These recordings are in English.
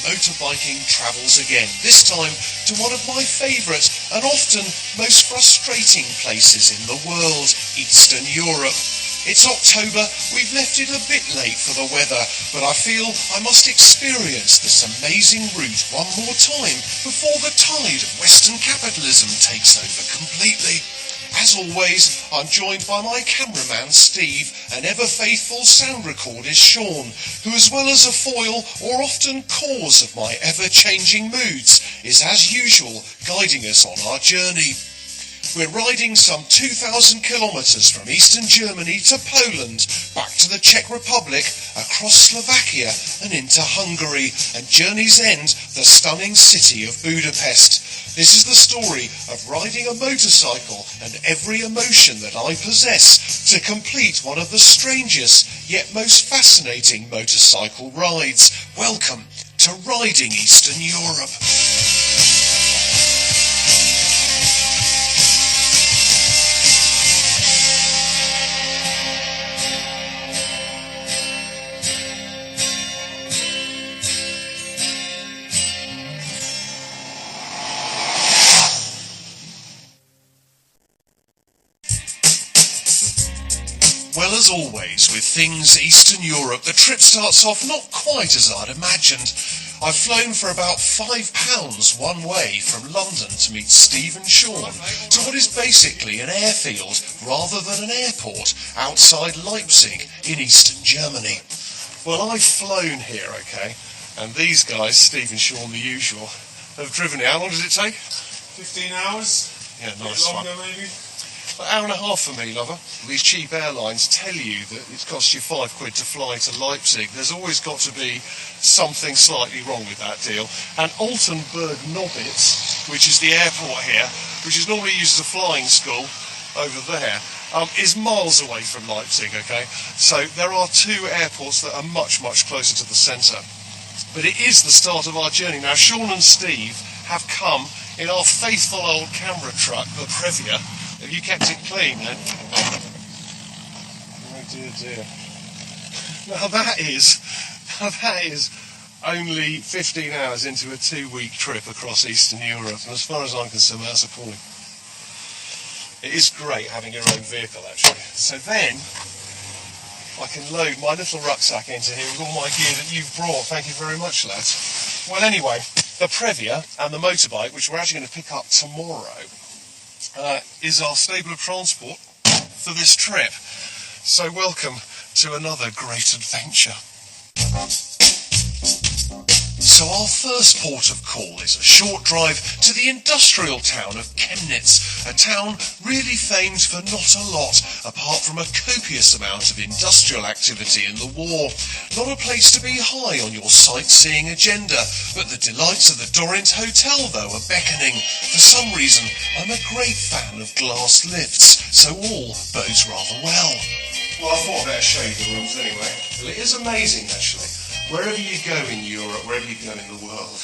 motorbiking travels again, this time to one of my favourite and often most frustrating places in the world, Eastern Europe. It's October, we've left it a bit late for the weather, but I feel I must experience this amazing route one more time before the tide of Western capitalism takes over completely. As always, I'm joined by my cameraman Steve and ever-faithful sound recordist Sean, who as well as a foil or often cause of my ever-changing moods, is as usual guiding us on our journey. We're riding some 2,000 kilometres from Eastern Germany to Poland, back to the Czech Republic, across Slovakia and into Hungary, and journey's end, the stunning city of Budapest. This is the story of riding a motorcycle and every emotion that I possess to complete one of the strangest yet most fascinating motorcycle rides. Welcome to Riding Eastern Europe. Well, as always, with things Eastern Europe, the trip starts off not quite as I'd imagined. I've flown for about £5 one way from London to meet Steve and Sean to what is basically an airfield rather than an airport outside Leipzig in Eastern Germany. Well, I've flown here, okay, and these guys, Steve and Sean the usual, have driven it. How long does it take? 15 hours. Yeah, nice one. Longer maybe. An hour and a half for me, lover. These cheap airlines tell you that it costs you £5 to fly to Leipzig. There's always got to be something slightly wrong with that deal. And Altenburg-Nobitz, which is the airport here, which is normally used as a flying school over there, is miles away from Leipzig, okay? So there are two airports that are much, much closer to the centre. But it is the start of our journey. Now, Sean and Steve have come in our faithful old camera truck, the Previa. Have you kept it clean then? Oh dear, dear. Now that is only 15 hours into a 2-week trip across Eastern Europe, and as far as I'm concerned, that's appalling. It is great having your own vehicle, actually. So then, I can load my little rucksack into here with all my gear that you've brought. Thank you very much, lads. Well, anyway, the Previa and the motorbike, which we're actually going to pick up tomorrow, is our stable of transport for this trip. So welcome to another great adventure. So our first port of call is a short drive to the industrial town of Chemnitz, a town really famed for not a lot, apart from a copious amount of industrial activity in the war. Not a place to be high on your sightseeing agenda, but the delights of the Dorint Hotel, though, are beckoning. For some reason, I'm a great fan of glass lifts, so all bodes rather well. Well, I thought I'd better show you the rooms anyway. Well, it is amazing, actually. Wherever you go in Europe, wherever you go in the world,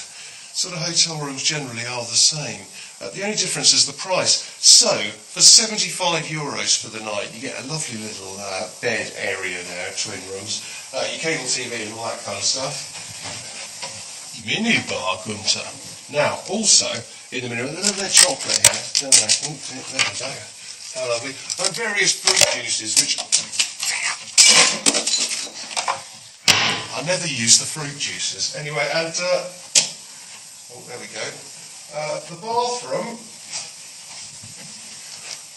sort of hotel rooms generally are the same. The only difference is the price. So, for €75 for the night, you get a lovely little bed area there, twin rooms, your cable TV and all that kind of stuff. Mini bar, Gunther. Now, also, in the middle, a little bit of chocolate here. There we go. How lovely. And various fruit juices, which... I never use the fruit juices. Anyway, and, oh, there we go. The bathroom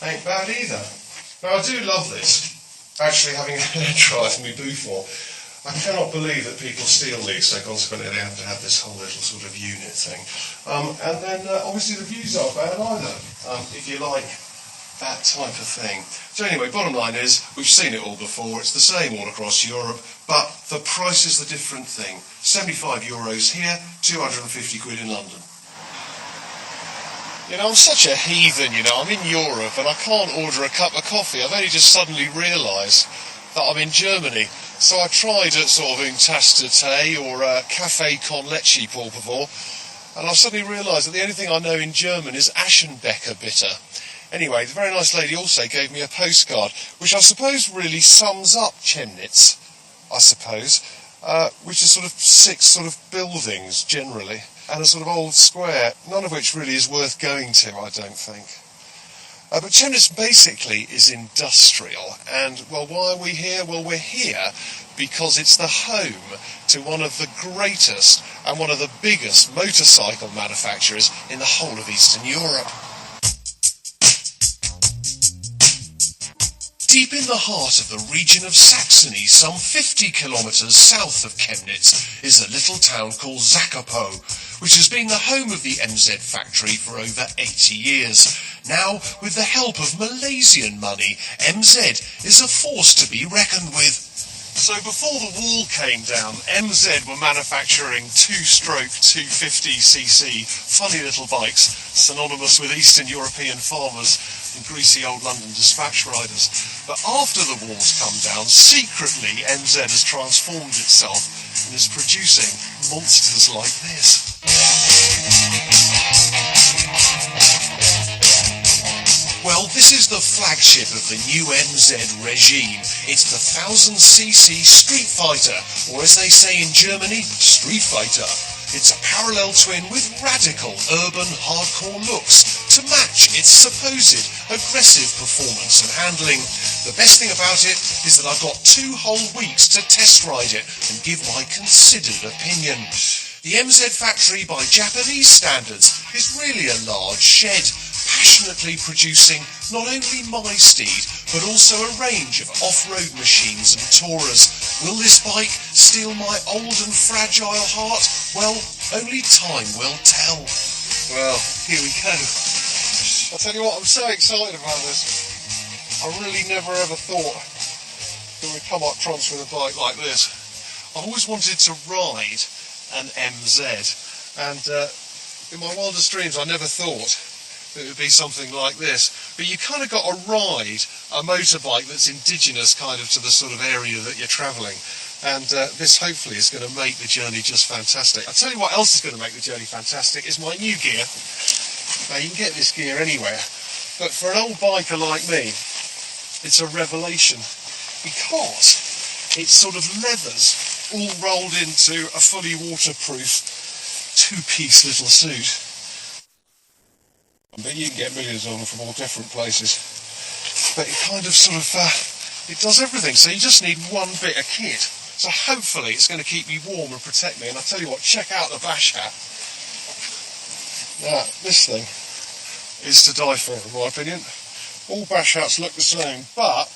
ain't bad either. Now, I do love this. Actually, having a hair dryer for me before, I cannot believe that people steal these, so consequently they have to have this whole little sort of unit thing. And then, obviously, the views aren't bad either, if you like that type of thing. So anyway, bottom line is, we've seen it all before, it's the same all across Europe, but the price is the different thing. €75 here, 250 quid in London. You know, I'm such a heathen, you know, I'm in Europe and I can't order a cup of coffee. I've only just suddenly realised that I'm in Germany. So I tried at sort of un tasse de thé or café con leche pour favor, and I've suddenly realised that the only thing I know in German is Aschenbecker bitter. Anyway, the very nice lady also gave me a postcard, which I suppose really sums up Chemnitz, I suppose. which is sort of 6 sort of buildings generally, and a sort of old square, none of which really is worth going to, I don't think. But Chemnitz basically is industrial, and, well, why are we here? Well, we're here because it's the home to one of the greatest and one of the biggest motorcycle manufacturers in the whole of Eastern Europe. Deep in the heart of the region of Saxony, some 50 kilometres south of Chemnitz, is a little town called Zakopo, which has been the home of the MZ factory for over 80 years. Now, with the help of Malaysian money, MZ is a force to be reckoned with. So before the wall came down, MZ were manufacturing 2-stroke 250cc funny little bikes, synonymous with Eastern European farmers and greasy old London dispatch riders. But after the wall's come down, secretly MZ has transformed itself and is producing monsters like this. Well, this is the flagship of the new MZ regime. It's the 1000cc Street Fighter, or as they say in Germany, Street Fighter. It's a parallel twin with radical urban hardcore looks to match its supposed aggressive performance and handling. The best thing about it is that I've got 2 whole weeks to test ride it and give my considered opinion. The MZ factory by Japanese standards is really a large shed, passionately producing not only my steed, but also a range of off-road machines and tourers. Will this bike steal my old and fragile heart? Well, only time will tell. Well, here we go. I'll tell you what, I'm so excited about this. I really never ever thought that we'd come up trumps with a bike like this. I've always wanted to ride an MZ, and in my wildest dreams I never thought it would be something like this. But you kind of got to ride a motorbike that's indigenous kind of to the sort of area that you're travelling, and this hopefully is going to make the journey just fantastic. I'll tell you what else is going to make the journey fantastic is my new gear. Now you can get this gear anywhere, but for an old biker like me it's a revelation because it sort of leathers all rolled into a fully waterproof 2-piece little suit. But you can get millions of them from all different places. But it kind of sort of, it does everything, so you just need one bit of kit. So hopefully it's going to keep me warm and protect me. And I'll tell you what, check out the bash hat. Now, this thing is to die for, in my opinion. All bash hats look the same, but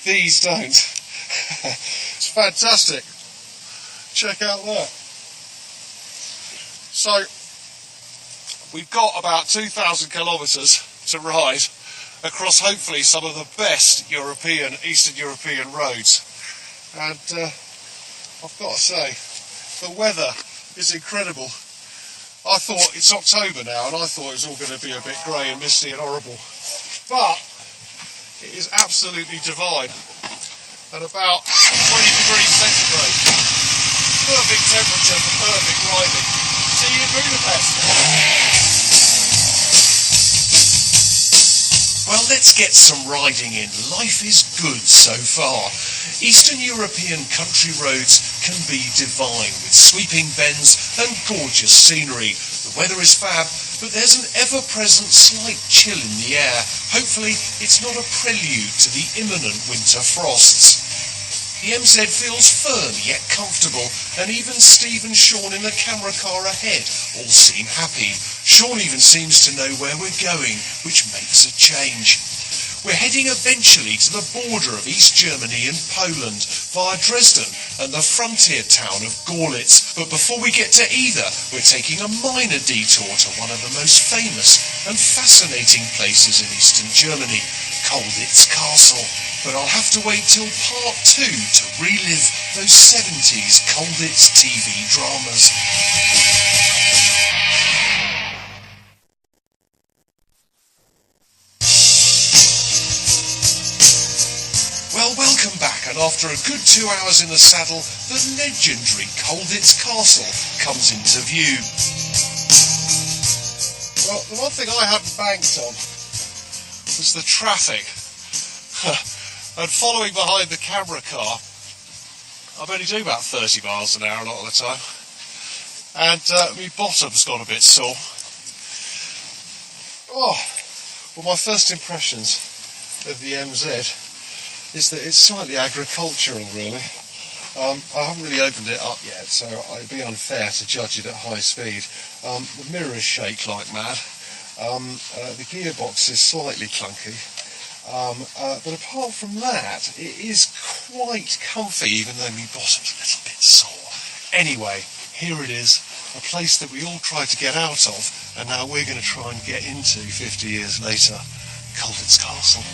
these don't. It's fantastic. Check out that. So, we've got about 2,000 kilometres to ride across hopefully some of the best Eastern European roads. And I've got to say, the weather is incredible. I thought it's October now and I thought it was all going to be a bit grey and misty and horrible. But it is absolutely divine. At about 20 degrees centigrade. Perfect temperature for perfect riding. See you in Budapest. Well, let's get some riding in. Life is good so far. Eastern European country roads can be divine with sweeping bends and gorgeous scenery. The weather is fab, but there's an ever-present slight chill in the air. Hopefully it's not a prelude to the imminent winter frosts. The MZ feels firm yet comfortable, and even Steve and Sean in the camera car ahead all seem happy. Sean even seems to know where we're going, which makes a change. We're heading eventually to the border of East Germany and Poland via Dresden and the frontier town of Gorlitz. But before we get to either, we're taking a minor detour to one of the most famous and fascinating places in Eastern Germany, Colditz Castle. But I'll have to wait till part 2 to relive those 70s Colditz TV dramas. Well, welcome back, and after a good 2 hours in the saddle, the legendary Colditz Castle comes into view. Well, the one thing I hadn't banked on was the traffic. And following behind the camera car, I only do about 30 miles an hour a lot of the time. And my bottom's got a bit sore. Oh, well, my first impressions of the MZ is that it's slightly agricultural, really. I haven't really opened it up yet, so it'd be unfair to judge it at high speed. The mirrors shake like mad. The gearbox is slightly clunky. But apart from that, it is quite comfy, even though my bottom's a little bit sore. Anyway, here it is, a place that we all tried to get out of, and now we're going to try and get into 50 years later, Colditz Castle.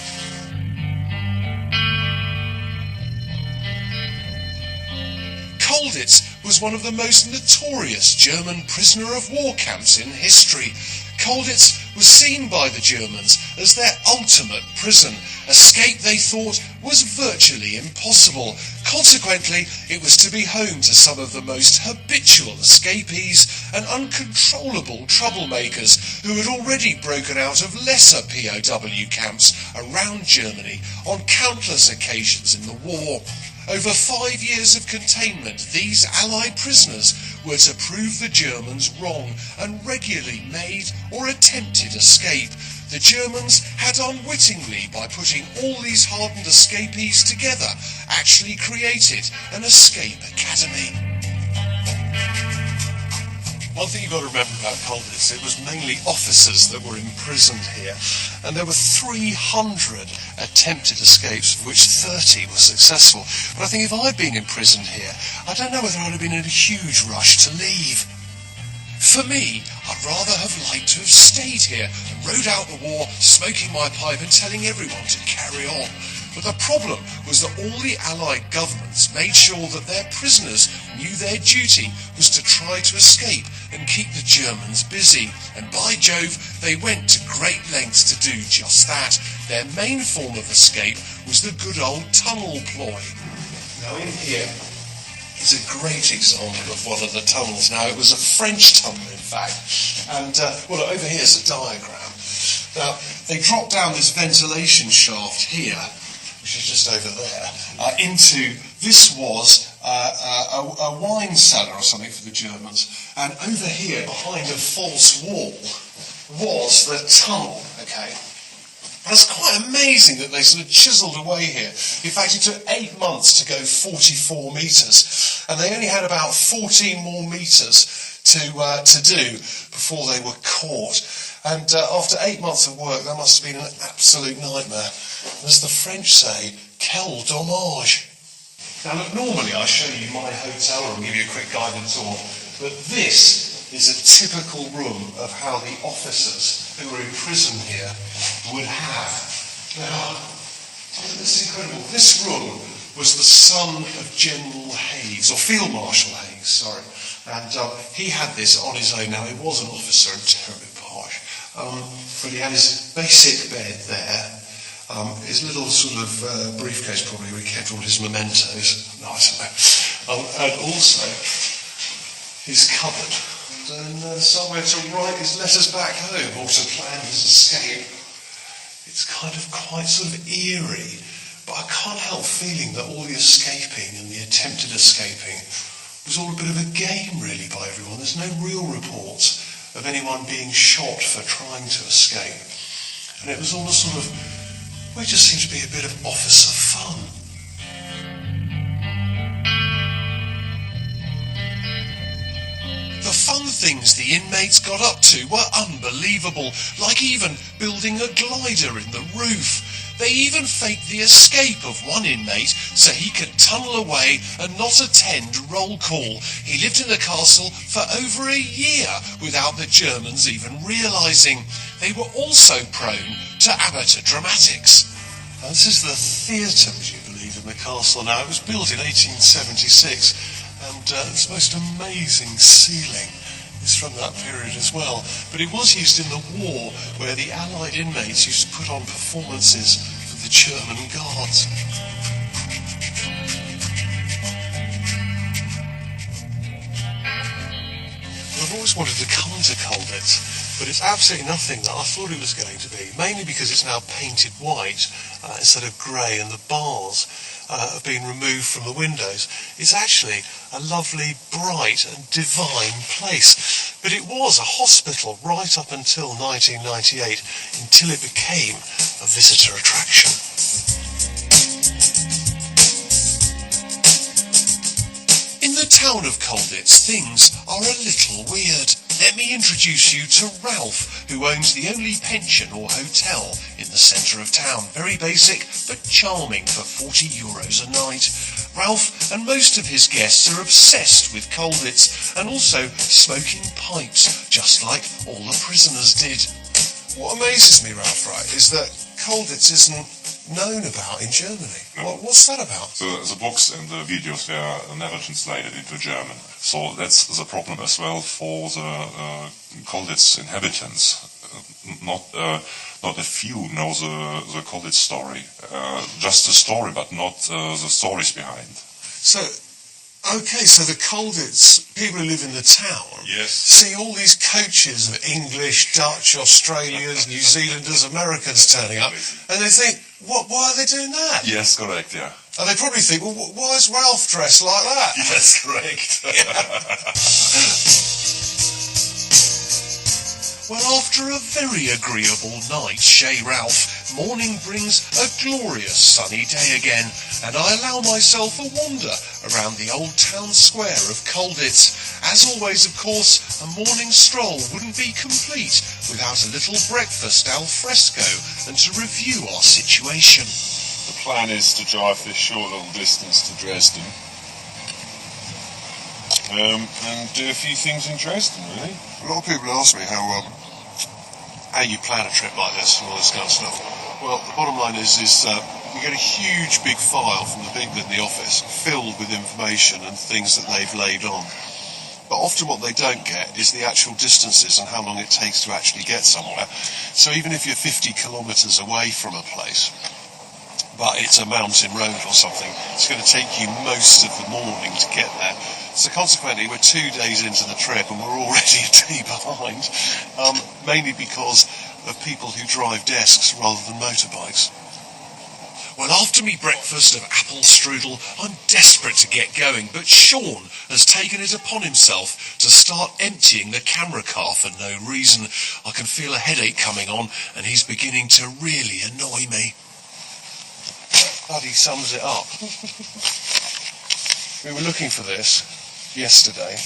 Colditz was one of the most notorious German prisoner of war camps in history. Colditz was seen by the Germans as their ultimate prison. Escape, they thought, was virtually impossible. Consequently, it was to be home to some of the most habitual escapees and uncontrollable troublemakers who had already broken out of lesser POW camps around Germany on countless occasions in the war. Over 5 years of containment, these Allied prisoners were to prove the Germans wrong and regularly made or attempted escape. The Germans had unwittingly, by putting all these hardened escapees together, actually created an escape academy. One thing you've got to remember about Colditz, it was mainly officers that were imprisoned here, and there were 300 attempted escapes, of which 30 were successful. But I think if I'd been imprisoned here, I don't know whether I'd have been in a huge rush to leave. For me, I'd rather have liked to have stayed here and rode out the war, smoking my pipe and telling everyone to carry on. But the problem was that all the Allied governments made sure that their prisoners knew their duty was to try to escape and keep the Germans busy. And by Jove, they went to great lengths to do just that. Their main form of escape was the good old tunnel ploy. Now in here is a great example of one of the tunnels. Now it was a French tunnel, in fact. And well, over here's a diagram. Now they dropped down this ventilation shaft here, which is just over there, into, this was a wine cellar or something for the Germans, and over here, behind a false wall, was the tunnel, okay? That's quite amazing that they sort of chiselled away here. In fact, it took 8 months to go 44 metres, and they only had about 14 more metres to do before they were caught. And after 8 months of work, that must have been an absolute nightmare. As the French say, quel dommage. Now look, normally I show you my hotel room, give you a quick guided tour, but this is a typical room of how the officers who were in prison here would have. Now, isn't this incredible? This room was the son of General Hayes, or Field Marshal Hayes, sorry, and he had this on his own. Now, he was an officer and terribly posh, but he had his basic bed there. His little sort of briefcase probably where he kept all his mementos. No, I don't know. And also his cupboard. And somewhere to write his letters back home or to plan his escape. It's kind of quite sort of eerie, but I can't help feeling that all the escaping and the attempted escaping was all a bit of a game really by everyone. There's no real reports of anyone being shot for trying to escape. And it was all a sort of, well, it just seemed to be a bit of officer fun. The fun things the inmates got up to were unbelievable, like even building a glider in the roof. They even faked the escape of one inmate so he could tunnel away and not attend roll call. He lived in the castle for over a year without the Germans even realising. They were also prone to amateur dramatics. Now, this is the theatre, would you believe, in the castle now. It was built in 1876, and it's the most amazing ceiling is from that period as well. But it was used in the war, where the Allied inmates used to put on performances for the German guards. Well, I've always wanted to come to Colditz, but it's absolutely nothing that I thought it was going to be, mainly because it's now painted white instead of grey, and the bars have been removed from the windows. It's actually a lovely, bright and divine place. But it was a hospital right up until 1998, until it became a visitor attraction. In the town of Colditz, things are a little weird. Let me introduce you to Ralph, who owns the only pension or hotel in the centre of town. Very basic, but charming for €40 a night. Ralph and most of his guests are obsessed with Colditz and also smoking pipes, just like all the prisoners did. What amazes me, Ralph, right, is that Colditz isn't known about in Germany. No. What's that about? The books and the videos were never translated into German. So that's the problem as well for the Colditz inhabitants. Not a few know the Colditz story. Just the story, but not the stories behind. So the Colditz people who live in the town see all these coaches of English, Dutch, Australians, New Zealanders, Americans turning up, and they think, why are they doing that? Yes, correct, yeah. And they probably think, well, why is Ralph dressed like that? Yes, correct. Well, after a very agreeable night, chez Ralph, morning brings a glorious sunny day again, and I allow myself a wander around the old town square of Colditz. As always, of course, a morning stroll wouldn't be complete without a little breakfast al fresco and to review our situation. The plan is to drive this short little distance to Dresden and do a few things in Dresden, really. A lot of people ask me how you plan a trip like this and all this kind of stuff. Well, the bottom line is we get a huge big file from the people in the office filled with information and things that they've laid on. But often what they don't get is the actual distances and how long it takes to actually get somewhere. So even if you're 50 kilometres away from a place, but it's a mountain road or something, it's going to take you most of the morning to get there. So consequently, we're 2 days into the trip and we're already a day behind, mainly because of people who drive desks rather than motorbikes. Well, after me breakfast of apple strudel, I'm desperate to get going, but Sean has taken it upon himself to start emptying the camera car for no reason. I can feel a headache coming on, and he's beginning to really annoy me. Bloody sums it up. We were looking for this yesterday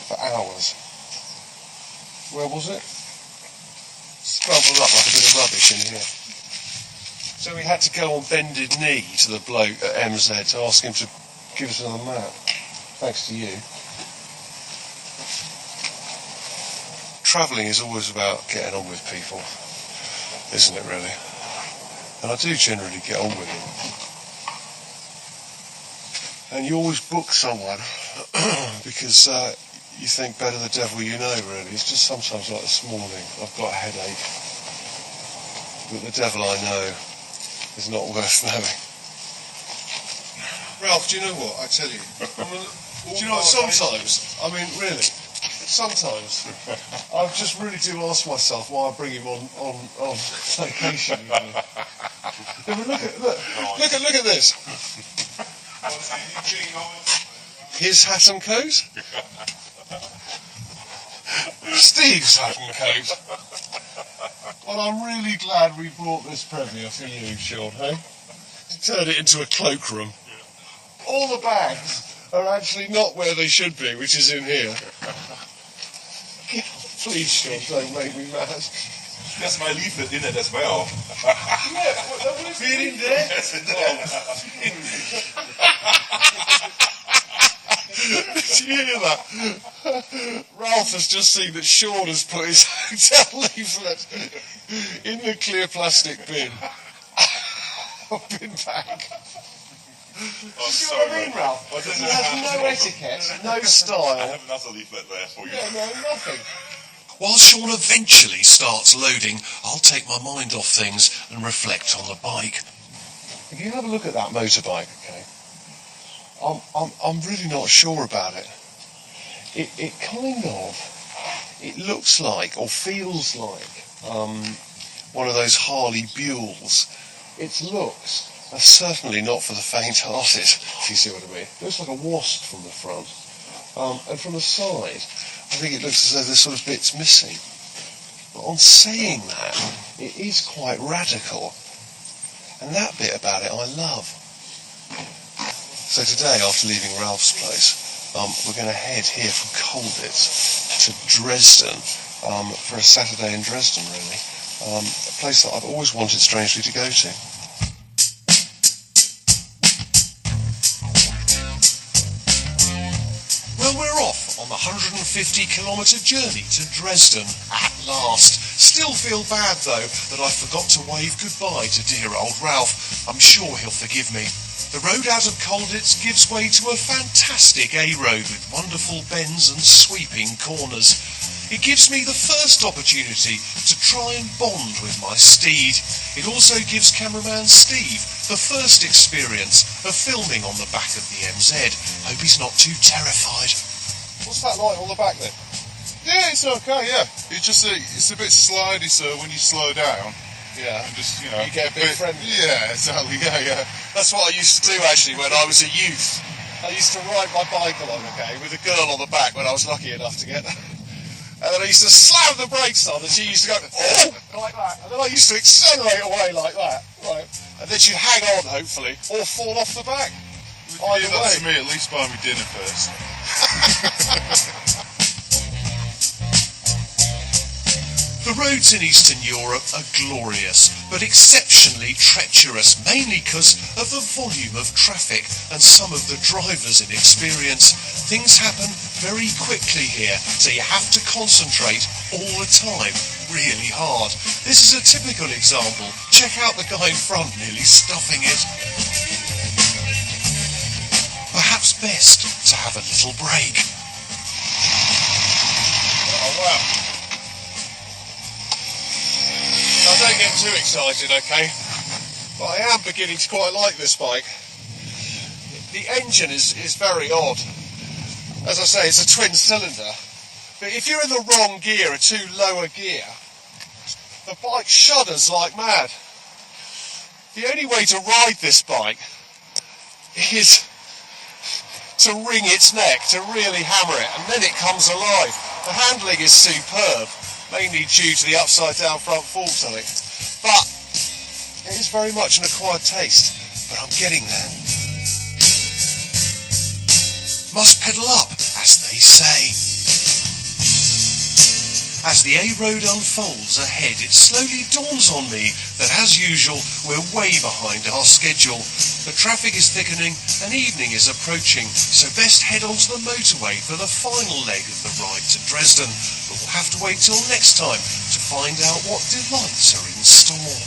for hours. Where was it? Scrabbled up like a bit of rubbish in here. So we had to go on bended knee to the bloke at MZ to ask him to give us another map. Thanks to you. Travelling is always about getting on with people, isn't it really? And I do generally get on with them. And you always book someone because you think better the devil you know, really. It's just sometimes like this morning, I've got a headache. But the devil I know is not worth knowing. Ralph, do you know what? I tell you. Do you know what, sometimes, I mean, really, sometimes, I just really do ask myself why I bring him on vacation. Look at this. His hat and coat? Steve's hat and coat. Well, I'm really glad we brought this Premier for you, Sean, hey? Turned it into a cloakroom. All the bags are actually not where they should be, which is in here. Please, Sean, don't make me mad. There's my leaflet in it as well. Yeah, feeling there? Yes, it Did you hear that? Ralph has just seen that Sean has put his hotel leaflet in the clear plastic bin. Bin bag. Oh, See what I mean, Ralph? He has no etiquette, no style. I have another leaflet there for you. Yeah, no, nothing. While Sean eventually starts loading, I'll take my mind off things and reflect on the bike. If you have a look at that motorbike, okay, I'm really not sure about it. it kind of, it looks like, or feels like, one of those Harley Buells. Its looks are certainly not for the faint-hearted, if you see what I mean. It looks like a wasp from the front. And from the side, I think it looks as though there's sort of bits missing. But on saying that, it is quite radical. And that bit about it I love. So today, after leaving Ralph's place, we're going to head here from Colditz to Dresden for a Saturday in Dresden, really. A place that I've always wanted, strangely, to go to. Well, we're off on the 150-kilometre journey to Dresden at last. Still feel bad, though, that I forgot to wave goodbye to dear old Ralph. I'm sure he'll forgive me. The road out of Colditz gives way to a fantastic A-road with wonderful bends and sweeping corners. It gives me the first opportunity to try and bond with my steed. It also gives cameraman Steve the first experience of filming on the back of the MZ. Hope he's not too terrified. What's that like on the back then? Yeah, it's okay, yeah. It's a bit slidey, so when you slow down, Yeah. and just, You get a bit friendly. Yeah, exactly, yeah. That's what I used to do actually when I was a youth. I used to ride my bike along, okay, with a girl on the back when I was lucky enough to get that. And then I used to slam the brakes on and she used to go, oh, like that. And then I used to accelerate away like that, right. And then she'd hang on, hopefully, or fall off the back. If you do that to me, at least buy me dinner first. The roads in Eastern Europe are glorious, but exceptionally treacherous, mainly because of the volume of traffic and some of the drivers' inexperience. Things happen very quickly here, so you have to concentrate all the time, really hard. This is a typical example. Check out the guy in front nearly stuffing it. Perhaps best to have a little break. Oh wow. Now don't get too excited, okay? But I am beginning to quite like this bike. The engine is very odd. As I say, it's a twin cylinder. But if you're in the wrong gear, a too lower gear, the bike shudders like mad. The only way to ride this bike is to wring its neck, to really hammer it, and then it comes alive. The handling is superb, mainly due to the upside-down front forks on it. But it is very much an acquired taste, but I'm getting there. Must pedal up, as they say. As the A-road unfolds ahead, it slowly dawns on me that, as usual, we're way behind our schedule. The traffic is thickening and evening is approaching, so best head onto the motorway for the final leg of the ride to Dresden. But we'll have to wait till next time to find out what delights are in store.